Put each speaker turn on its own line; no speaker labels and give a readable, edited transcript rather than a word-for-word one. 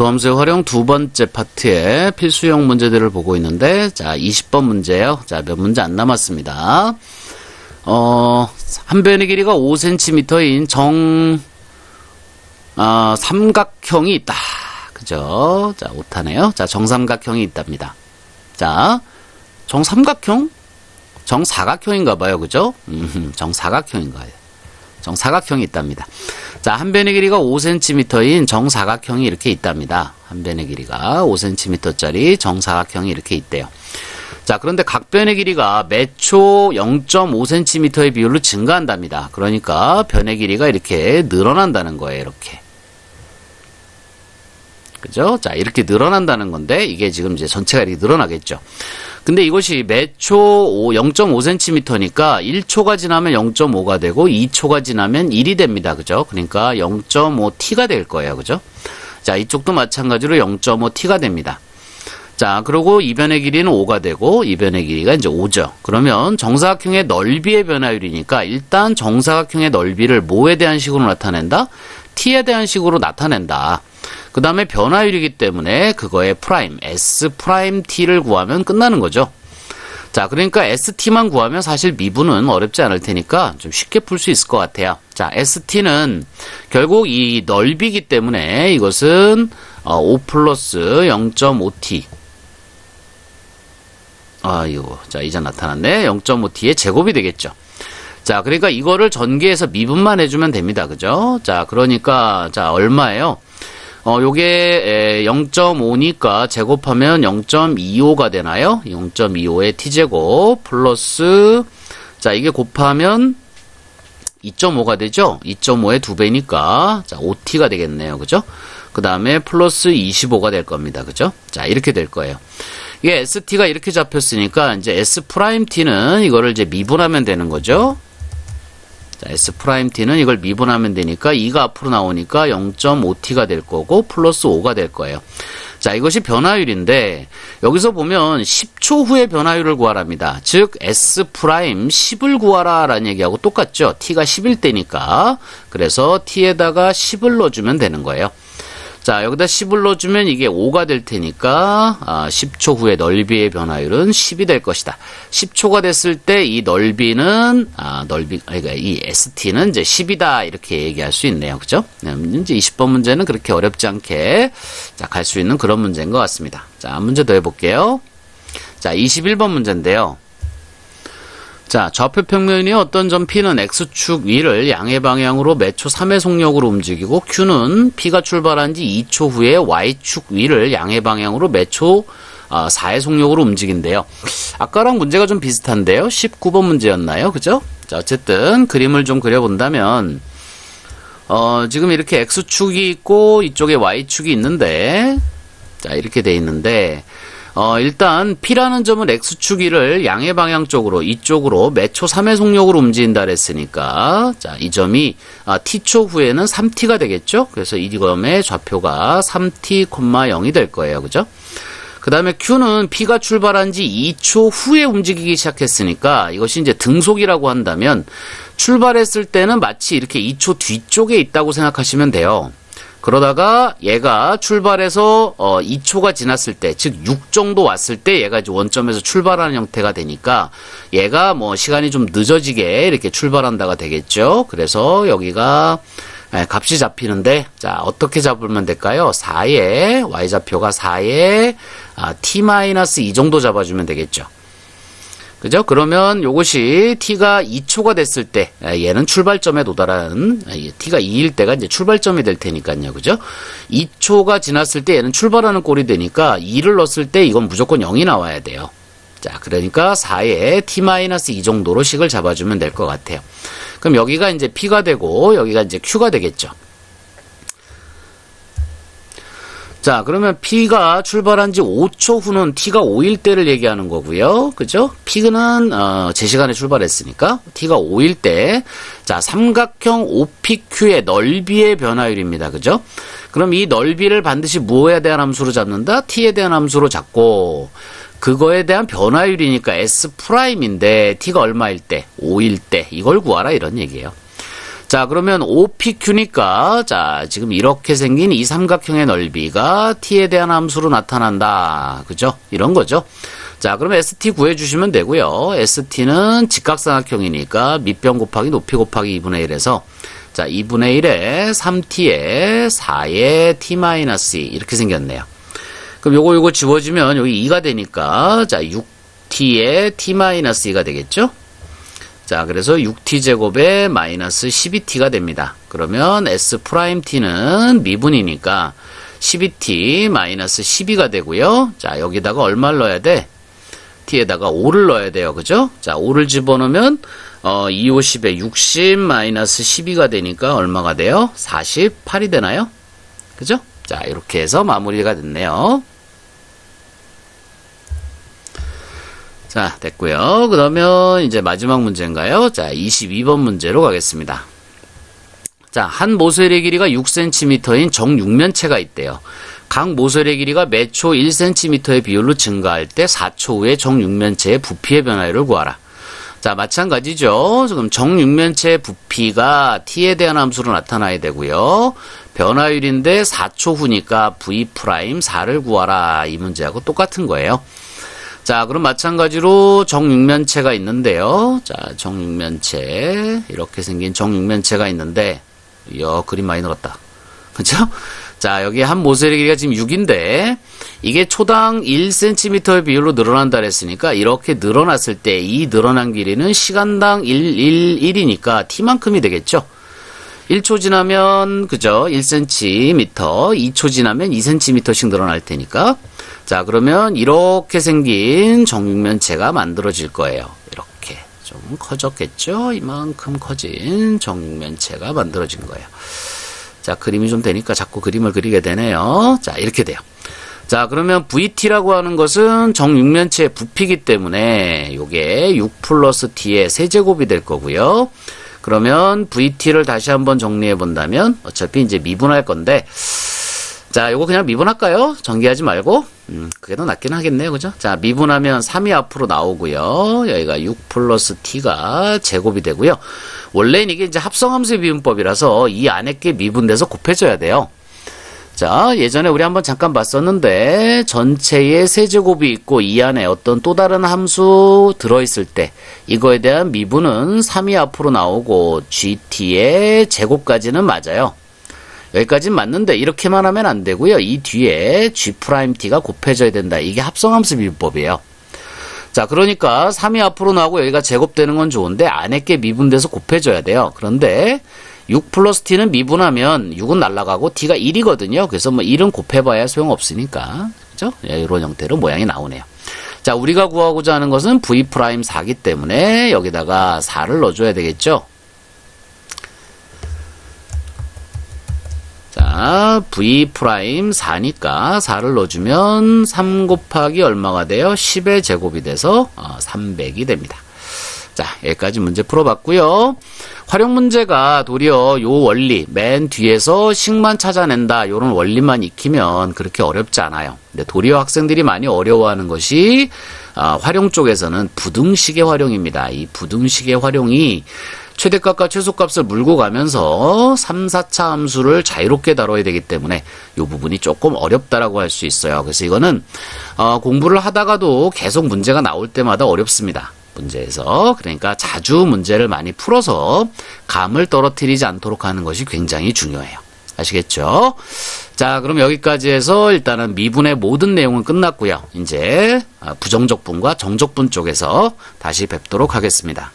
도함수의 활용 두 번째 파트의 필수형 문제들을 보고 있는데, 자, 20번 문제예요. 자, 몇 문제 안 남았습니다. 한 변의 길이가 5cm인 삼각형이 있다. 그죠? 자, 오타네요. 자, 정삼각형이 있답니다. 자, 정삼각형? 정사각형인가 봐요. 그죠? 정사각형인가요? 정사각형이 있답니다. 자, 한 변의 길이가 5cm인 정사각형이 이렇게 있답니다. 한 변의 길이가 5cm짜리 정사각형이 이렇게 있대요. 자, 그런데 각 변의 길이가 매초 0.5cm의 비율로 증가한답니다. 그러니까 변의 길이가 이렇게 늘어난다는 거예요. 이렇게. 그죠? 자, 이렇게 늘어난다는 건데, 이게 지금 이제 전체가 이렇게 늘어나겠죠. 근데 이것이 매초 0.5cm니까 1초가 지나면 0.5가 되고 2초가 지나면 1이 됩니다. 그죠? 그러니까 0.5t가 될 거예요. 그죠? 자, 이쪽도 마찬가지로 0.5t가 됩니다. 자, 그리고 이 변의 길이는 5가 되고 이 변의 길이가 이제 5죠. 그러면 정사각형의 넓이의 변화율이니까 일단 정사각형의 넓이를 뭐에 대한 식으로 나타낸다? t에 대한 식으로 나타낸다. 그 다음에 변화율이기 때문에 그거의 프라임, S 프라임 t를 구하면 끝나는 거죠. 자, 그러니까 ST만 구하면 사실 미분은 어렵지 않을 테니까 좀 쉽게 풀 수 있을 것 같아요. 자, ST는 결국 이 넓이기 때문에 이것은 5 플러스 0.5t. 아이고, 자, 이제 나타났네. 0.5t의 제곱이 되겠죠. 자, 그러니까 이거를 전개해서 미분만 해주면 됩니다. 그죠? 자, 그러니까, 자, 얼마예요? 요게 0.5니까 제곱하면 0.25가 되나요? 0.25의 t제곱 플러스, 자, 이게 곱하면 2.5가 되죠? 2.5의 2배니까, 자, 5t가 되겠네요. 그죠? 그 다음에 플러스 25가 될 겁니다. 그죠? 자, 이렇게 될 거예요. 이게 ST가 이렇게 잡혔으니까, 이제 S'T는 이거를 이제 미분하면 되는 거죠? 자, S'T는 이걸 미분하면 되니까 2가 앞으로 나오니까 0.5t가 될 거고 플러스 5가 될 거예요. 자, 이것이 변화율인데 여기서 보면 10초 후의 변화율을 구하랍니다. 즉 S'10을 구하라 라는 얘기하고 똑같죠. t가 10일 때니까. 그래서 t에다가 10을 넣어주면 되는 거예요. 자, 여기다 10을 넣어주면 이게 5가 될 테니까 10초 후의 넓이의 변화율은 10이 될 것이다. 10초가 됐을 때 이 넓이는 그러니까 이 ST는 이제 10이다 이렇게 얘기할 수 있네요. 그죠? 이제 20번 문제는 그렇게 어렵지 않게 자, 갈 수 있는 그런 문제인 것 같습니다. 자, 문제 더 해볼게요. 자, 21번 문제인데요. 자, 좌표 평면이 어떤 점 P는 X축 위를 양의 방향으로 매초 3의 속력으로 움직이고 Q는 P가 출발한 지 2초 후에 Y축 위를 양의 방향으로 매초 4의 속력으로 움직인대요. 아까랑 문제가 좀 비슷한데요. 19번 문제였나요? 그죠? 자, 어쨌든 그림을 좀 그려본다면 지금 이렇게 X축이 있고 이쪽에 Y축이 있는데 자, 이렇게 돼 있는데 일단 P라는 점은 X축 위를 양의 방향 쪽으로 이쪽으로 매초 3의 속력으로 움직인다 그랬으니까 자, 이 점이 t초 후에는 3t가 되겠죠. 그래서 이 점의 좌표가 3t, 0이 될 거예요. 그죠? 그 다음에 Q는 P가 출발한 지 2초 후에 움직이기 시작했으니까 이것이 이제 등속이라고 한다면 출발했을 때는 마치 이렇게 2초 뒤쪽에 있다고 생각하시면 돼요. 그러다가 얘가 출발해서 2초가 지났을 때, 즉 6 정도 왔을 때 얘가 이제 원점에서 출발하는 형태가 되니까 얘가 뭐 시간이 좀 늦어지게 이렇게 출발한다가 되겠죠. 그래서 여기가 값이 잡히는데 자, 어떻게 잡으면 될까요? 4에 y좌표가 4에 t-2 정도 잡아주면 되겠죠. 그죠? 그러면 요것이 t가 2초가 됐을 때 얘는 출발점에 도달한 t가 2일 때가 이제 출발점이 될 테니까요. 그죠? 2초가 지났을 때 얘는 출발하는 꼴이 되니까 2를 넣었을 때 이건 무조건 0이 나와야 돼요. 자, 그러니까 4에 t-2 정도로 식을 잡아주면 될 것 같아요. 그럼 여기가 이제 p가 되고 여기가 이제 q가 되겠죠. 자, 그러면 P가 출발한 지 5초 후는 T가 5일 때를 얘기하는 거고요. 그죠? P는 제 시간에 출발했으니까 T가 5일 때 자, 삼각형 OPQ의 넓이의 변화율입니다. 그죠? 그럼 이 넓이를 반드시 무엇에 대한 함수로 잡는다? T에 대한 함수로 잡고 그거에 대한 변화율이니까 S'인데 T가 얼마일 때? 5일 때 이걸 구하라 이런 얘기예요. 자, 그러면 OPQ니까, 자, 지금 이렇게 생긴 이 삼각형의 넓이가 t에 대한 함수로 나타난다. 그죠? 이런 거죠. 자, 그럼 ST 구해주시면 되고요. ST는 직각삼각형이니까 밑변 곱하기 높이 곱하기 2분의 1에서, 자, 2분의 1에 3t에 4에 t-2 이렇게 생겼네요. 그럼 요거 지워지면 여기 2가 되니까, 자, 6t에 t-2가 되겠죠? 자, 그래서 6t제곱에 마이너스 12t가 됩니다. 그러면 S'T는 미분이니까 12t 마이너스 12가 되고요. 자, 여기다가 얼마를 넣어야 돼? t에다가 5를 넣어야 돼요. 그죠? 자, 5를 집어넣으면 2, 50에 60 마이너스 12가 되니까 얼마가 돼요? 48이 되나요? 그죠? 자, 이렇게 해서 마무리가 됐네요. 자, 됐고요. 그러면 이제 마지막 문제인가요? 자, 22번 문제로 가겠습니다. 자, 한 모서리의 길이가 6cm인 정육면체가 있대요. 각 모서리의 길이가 매초 1cm의 비율로 증가할 때 4초 후에 정육면체의 부피의 변화율을 구하라. 자, 마찬가지죠. 지금 정육면체의 부피가 t에 대한 함수로 나타나야 되고요. 변화율인데 4초 후니까 v'4를 구하라. 이 문제하고 똑같은 거예요. 자, 그럼 마찬가지로 정육면체가 있는데요. 자, 정육면체. 이렇게 생긴 정육면체가 있는데, 이야, 그림 많이 늘었다. 그죠? 자, 여기 한 모서리 길이가 지금 6인데, 이게 초당 1cm의 비율로 늘어난다 그랬으니까, 이렇게 늘어났을 때, 이 늘어난 길이는 시간당 1이니까 t만큼이 되겠죠? 1초 지나면, 그죠? 1cm, 2초 지나면 2cm씩 늘어날 테니까, 자, 그러면 이렇게 생긴 정육면체가 만들어질 거예요. 이렇게 좀 커졌겠죠? 이만큼 커진 정육면체가 만들어진 거예요. 자, 그림이 좀 되니까 자꾸 그림을 그리게 되네요. 자, 이렇게 돼요. 자, 그러면 VT라고 하는 것은 정육면체의 부피이기 때문에 요게 6 플러스 T의 세제곱이 될 거고요. 그러면 VT를 다시 한번 정리해 본다면 어차피 이제 미분할 건데, 자, 요거 그냥 미분할까요? 전개하지 말고. 그게 더 낫긴 하겠네요. 그죠? 자, 미분하면 3이 앞으로 나오고요. 여기가 6 플러스 t가 제곱이 되고요. 원래는 이게 이제 합성함수의 미분법이라서 이 안에 게 미분돼서 곱해져야 돼요. 자, 예전에 우리 한번 잠깐 봤었는데 전체에 세제곱이 있고 이 안에 어떤 또 다른 함수 들어있을 때 이거에 대한 미분은 3이 앞으로 나오고 gt의 제곱까지는 맞아요. 여기까지는 맞는데 이렇게만 하면 안 되고요. 이 뒤에 G'T가 곱해져야 된다. 이게 합성함수 미분법이에요. 자, 그러니까 3이 앞으로 나오고 여기가 제곱되는 건 좋은데 안에 게 미분돼서 곱해져야 돼요. 그런데 6 플러스 T는 미분하면 6은 날아가고 T가 1이거든요. 그래서 뭐 1은 곱해봐야 소용없으니까. 그죠? 이런 형태로 모양이 나오네요. 자, 우리가 구하고자 하는 것은 V'4기 때문에 여기다가 4를 넣어줘야 되겠죠? 자, V'4니까 4를 넣어주면 3 곱하기 얼마가 돼요? 10의 제곱이 돼서 300이 됩니다. 자, 여기까지 문제 풀어봤고요. 활용 문제가 도리어 요 원리, 맨 뒤에서 식만 찾아낸다, 요런 원리만 익히면 그렇게 어렵지 않아요. 근데 도리어 학생들이 많이 어려워하는 것이 활용 쪽에서는 부등식의 활용입니다. 이 부등식의 활용이 최대값과 최소값을 물고 가면서 3, 4차 함수를 자유롭게 다뤄야 되기 때문에 이 부분이 조금 어렵다라고 할 수 있어요. 그래서 이거는 공부를 하다가도 계속 문제가 나올 때마다 어렵습니다. 문제에서. 그러니까 자주 문제를 많이 풀어서 감을 떨어뜨리지 않도록 하는 것이 굉장히 중요해요. 아시겠죠? 자, 그럼 여기까지 해서 일단은 미분의 모든 내용은 끝났고요. 이제 부정적분과 정적분 쪽에서 다시 뵙도록 하겠습니다.